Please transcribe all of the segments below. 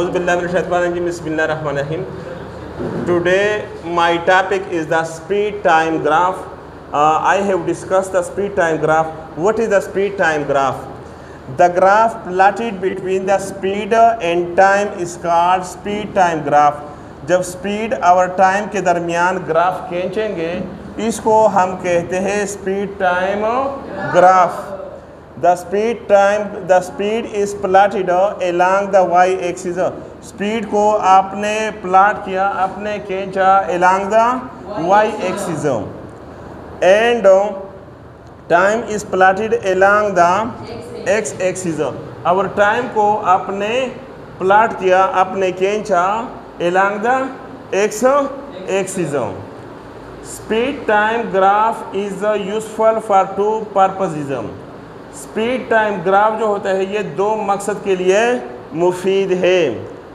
Bismillahirrahmanirrahim. Today my topic is the speed time graph. I have discussed the speed time graph. What is the speed time graph? The graph plotted between the speed and time is called speed time graph. जब speed और time के दरमियान graph खींचेंगे इसको हम कहते हैं speed time graph. The speed is plotted along the y-axis. Speed को आपने प्लॉट किया, आपने खींचा along the y-axis, and time is plotted along the x-axis. और टाइम को आपने प्लॉट किया, आपने खींचा along the x-axis. Speed time graph is useful for two purposes. Speed time graph जो होता है ये दो मकसद के लिए मुफीद है.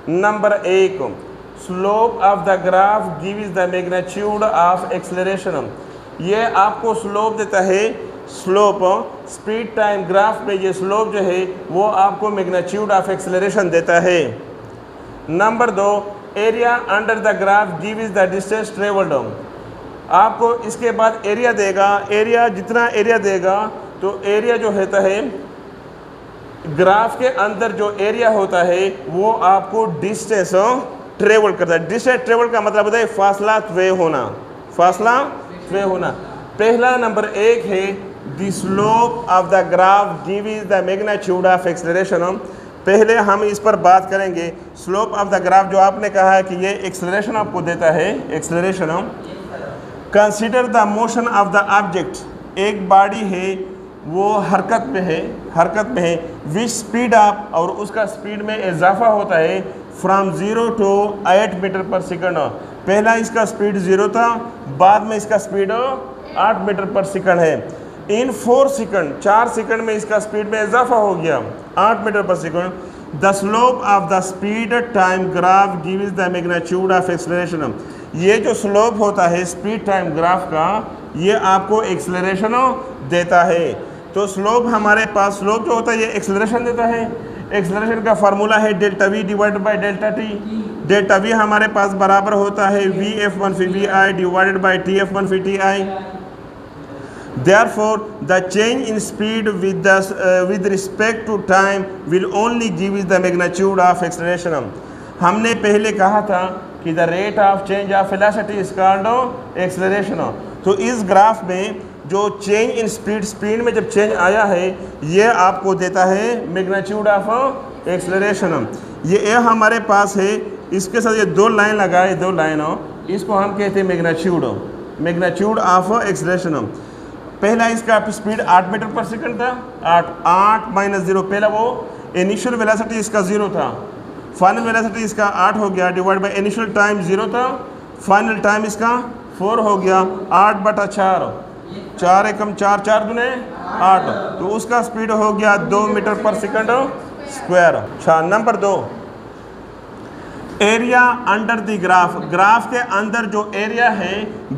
नंबर एक, slope of the graph gives the magnitude of acceleration. ये आपको स्लोप देता है. स्लोप स्पीड टाइम ग्राफ में ये स्लोप जो है वो आपको मैग्नीट्यूड ऑफ एक्सेलरेशन देता है. नंबर दो, area under the graph gives the distance travelled. आपको इसके बाद एरिया देगा. एरिया जितना एरिया देगा तो एरिया जो होता है ग्राफ के अंदर जो एरिया होता है वो आपको डिस्टेंस ट्रेवल करता है. डिस्टेंस ट्रेवल का मतलब होता है फासला तय होना. फासला तय होना. पहला नंबर एक है the slope of the graph gives the magnitude of acceleration. पहले हम इस पर बात करेंगे. स्लोप ऑफ द ग्राफ जो आपने कहा है कि ये एक्सेलरेशन आपको देता है. Acceleration. Consider the motion of the object. एक बॉडी है वो हरकत में है. विच स्पीड अप और उसका स्पीड में इजाफा होता है फ्रॉम 0 to 8 मीटर पर सेकंड. पहला इसका स्पीड 0 था, बाद में इसका स्पीड 8 मीटर पर सेकंड है. इन 4 सेकंड 4 सेकंड में इसका स्पीड में इजाफा हो गया 8 मीटर पर second. The slope of the speed time graph gives the magnitude of acceleration. ये जो स्लोप होता है स्पीड टाइम ग्राफ का ये आपको एक्सेलरेशन देता है. तो स्लोप हमारे पास स्लोप जो होता है ये एक्सेलरेशन देता है. एक्सेलरेशन का फार्मूला है delta V divided by delta T. Delta V हमारे पास बराबर होता है वी एफ वन फी V I divided by T F one फी T I. Therefore, the change in speed with respect to time will only give us the magnitude of acceleration. हमने पहले कहा था कि the rate of change of velocity is called acceleration. तो इस graph में जो चेंज इन स्पीड में जब चेंज आया है ये आपको देता है मैग्नीट्यूड ऑफ एक्सेलरेशन. ये हमारे पास है. इसके साथ ये दो लाइन लगाए, दो लाइन इसको हम कहते हैं मैग्नीट्यूड ऑफ एक्सेलरेशन. पहला इसका स्पीड 8 मीटर पर सेकंड था. 8 माइनस 0. पहला वो इनिशियल वेलोसिटी इसका 0 था. फाइनल वेलोसिटी इसका 8 हो गया डिवाइड बाय इनिशियल टाइम 0 था. फाइनल टाइम इसका 4 हो गया. 8/4. 4 एकम 4, 4 दूने 8. तो उसका स्पीड हो गया 2 मीटर पर सेकंड स्क्वायर. अच्छा, number 2, area under the graph के अंदर जो एरिया है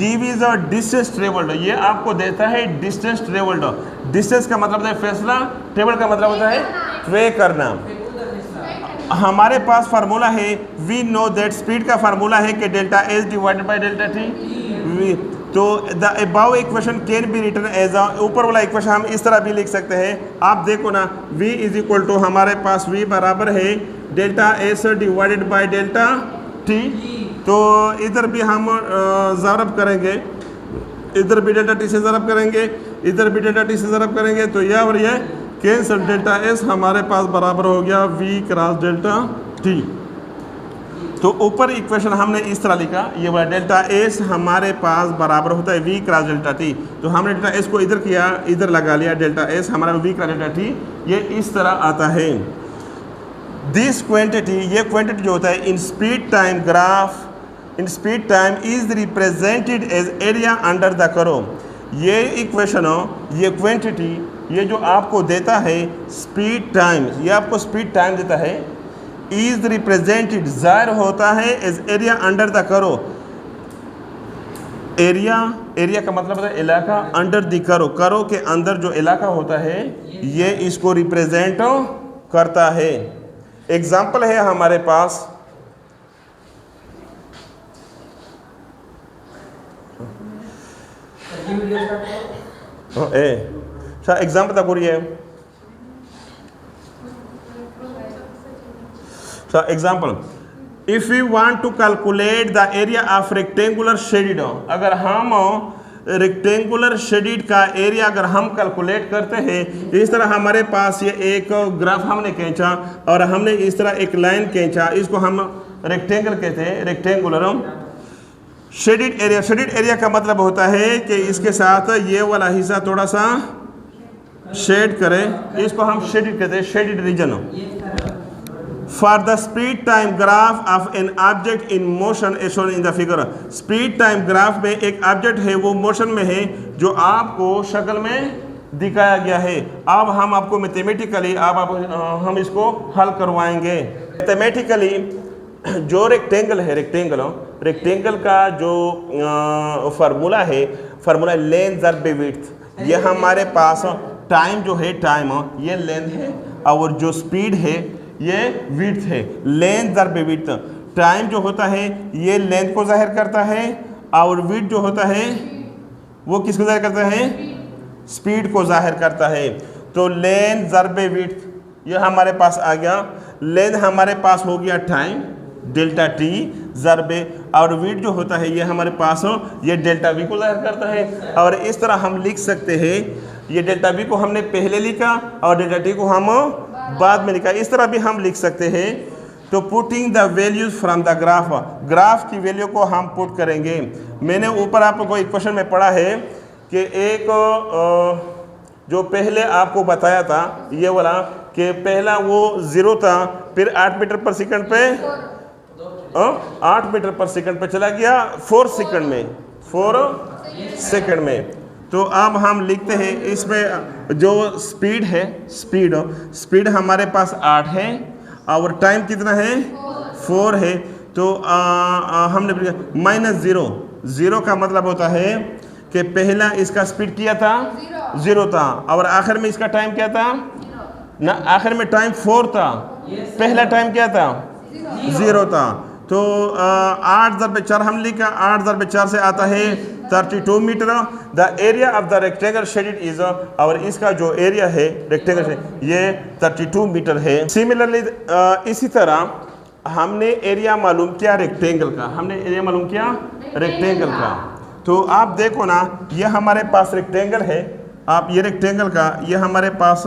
गिव्स अ डिस्टेंस ट्रेवल्ड. ये आपको देता है डिस्टेंस ट्रेवल्ड. डिस्टेंस का मतलब है फैसला, ट्रेवल का मतलब होता है तय करना. हमारे पास फार्मूला है वी नो दैट. स्पीड का फार्मूला है कि delta S divided by delta T. तो the above equation can be written as a, ऊपर वाला इक्वेशन हम इस तरह भी लिख सकते हैं. आप देखो ना, v इज इक्वल टू हमारे पास v बराबर है delta S divided by delta T. तो इधर भी हम ज़रब करेंगे, इधर भी डेल्टा टी से ज़रब करेंगे, इधर भी डेल्टा टी से ज़रब करेंगे. तो यह और यह कैंसिल. डेल्टा एस हमारे पास बराबर हो गया v क्रॉस डेल्टा टी. तो ऊपर इक्वेशन हमने इस तरह लिखा, ये वाला डेल्टा एस हमारे पास बराबर होता है वी क्रॉस डेल्टा टी. तो हमने डेल्टा एस को इधर किया, इधर लगा लिया. डेल्टा एस हमारा वी क्रॉस डेल्टा टी ये इस तरह आता है. दिस क्वांटिटी, ये क्वांटिटी जो होता है in speed time graph, in speed time is represented as area under the curve. ये इक्वेशन, ये क्वांटिटी, ये जो आपको देता है स्पीड टाइम, ये आपको स्पीड टाइम देता है, इज रिप्रेजेंटेड जाहिर होता है as area under the curve. Area का मतलब है इलाका. अंडर द कर्व के अंदर जो इलाका होता है ये इसको रिप्रेजेंट करता है. एग्जाम्पल है हमारे पास, एग्जाम्पल तक करिए। Example, if you want to calculate the area of rectangular shaded, अगर हम रेक्टेंगुलर शेडिड का एरिया अगर हम कैलकुलेट करते हैं, इस तरह हमारे पास ये एक ग्राफ हमने खींचा और हमने इस तरह एक लाइन खींचा, इसको हम रेक्टेंगल कहते हैं, rectangular shaded area. Shaded area का मतलब होता है कि इसके साथ ये वाला हिस्सा थोड़ा सा शेड करे, इसको हम शेडिड कहते हैं, shaded region. For the speed time graph of an object in motion as shown in the figure, speed time graph में एक ऑब्जेक्ट है वो मोशन में है जो आपको शक्ल में दिखाया गया है। अब हम आपको मैथमेटिकली हम इसको हल करवाएंगे। मैथमेटिकली जो रेक्टेंगल है, रेक्टेंगल का जो फार्मूला है, फार्मूला लेंथ ज़रब विड्थ। ये हमारे पास टाइम जो है, टाइम ये लेंथ है और जो स्पीड है ये विड्थ है। लेंथ ज़रब विड्थ, टाइम जो होता है ये लेंथ को जाहिर करता है और विड्थ जो होता है वो किसको जाहिर करता है? स्पीड को जाहिर करता है। तो लेंथ ज़रब विड्थ ये हमारे पास आ गया। लेंथ हमारे पास हो गया टाइम डेल्टा टी ज़रबे, और विड्थ जो होता है ये हमारे पास ये डेल्टा वी को जाहिर करता है। और इस तरह हम लिख सकते हैं, ये डेल्टा वी को हमने पहले लिखा और डेल्टा टी को हम बाद में लिखा, इस तरह भी हम लिख सकते हैं। तो putting the values from the graph, graph की वैल्यू को हम पुट करेंगे। मैंने ऊपर आपको एक क्वेश्चन में पढ़ा है कि एक जो पहले आपको बताया था ये वाला कि पहला वो 0 था, फिर 8 मीटर पर सेकंड पे 8 मीटर पर सेकंड पे चला गया 4 सेकंड में। तो अब हम लिखते हैं इसमें जो स्पीड है, स्पीड हमारे पास 8 है और टाइम कितना है 4 है। तो हमने -0 का मतलब होता है कि पहला इसका स्पीड किया था 0 था और आखिर में इसका टाइम क्या था ना, आखिर में टाइम 4 था, पहला टाइम क्या था 0 था। तो 8 ज़रब 4 हम लिखा, 8 ज़रब 4 से आता है 32 metre. The area of the rectangle shaded is, और इसका जो एरिया है रेक्टेंगल ये 32 मीटर है। सिमिलरली इसी तरह हमने एरिया मालूम किया रेक्टेंगल का, रेक्टेंगल का। तो आप देखो ना, ये हमारे पास रेक्टेंगल है, आप ये रेक्टेंगल का ये हमारे पास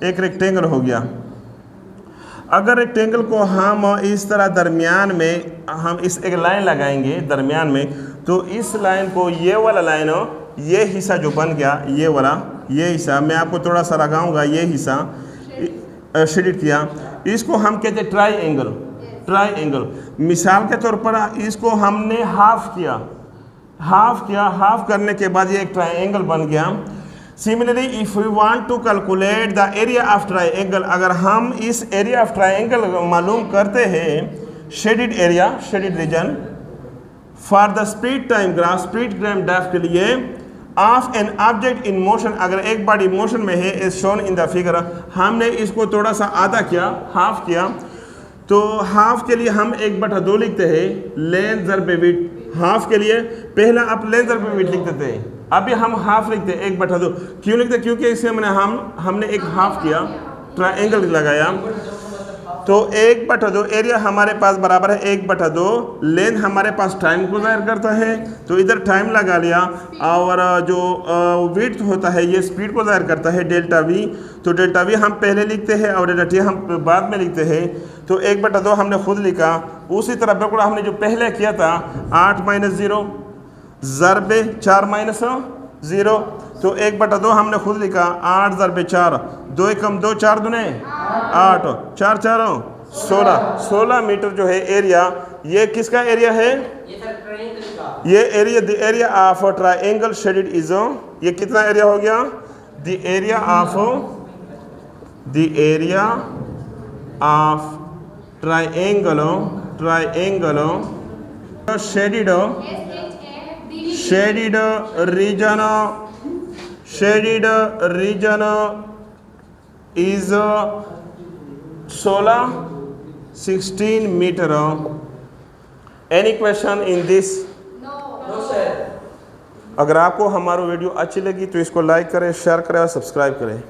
एक रेक्टेंगल हो गया। अगर रेक्टेंगल को हम इस तरह दरमियान में हम इस एक लाइन लगाएंगे दरमियान में, तो इस लाइन को ये वाला लाइन ये हिस्सा जो बन गया ये वाला ये हिस्सा, मैं आपको थोड़ा सा लगाऊंगा, ये हिस्सा शेडिड किया, इसको हम कहते हैं ट्राई एंगल। मिसाल के तौर पर इसको हमने हाफ किया, हाफ करने के बाद ये एक ट्रायंगल बन गया। Similarly if we want to calculate the area of triangle, अगर हम इस एरिया ऑफ ट्रायंगल मालूम करते हैं, shaded area, shaded region for the speed time graph, speed time graph के लिए of an object in motion, अगर एक बॉडी मोशन में है as shown in the figure, हमने इसको थोड़ा सा आधा किया, हाफ किया। तो हाफ के लिए हम 1/2 लिखते हैं लेंथ ज़रब विड्थ। हाफ के लिए पहला आप लेंथ ज़रब विड्थ लिखते थे, अभी हम हाफ लिखते हैं 1/2। क्यों लिखते? क्योंकि इसे हमने एक हाफ किया, ट्रायंगल लगाया, तो 1/2 एरिया हमारे पास बराबर है 1/2 लेंथ हमारे पास टाइम को जाहिर करता है, तो इधर टाइम लगा लिया, और जो विड्थ होता है ये स्पीड को जाहिर करता है डेल्टा वी। तो डेल्टा वी हम पहले लिखते हैं और डेल्टा टी हम बाद में लिखते हैं। तो 1/2 हमने खुद लिखा, उसी तरह बिल्कुल हमने जो पहले किया था 8 - 0 ज़रब 4 - 0, तो 1/2 हमने खुद लिखा, 8 ज़रब 4, 2 एकम 2, 4 दूने 8, 4 4 16 मीटर जो है एरिया, ये किसका एरिया है? ये area, the area of triangle shaded is, ये कितना एरिया हो गया? The area of triangle shaded reason is 16 16 meter. Any question in this? No, sir. अगर आपको हमारा वीडियो अच्छी लगी तो इसको लाइक करें, शेयर करें और सब्सक्राइब करें।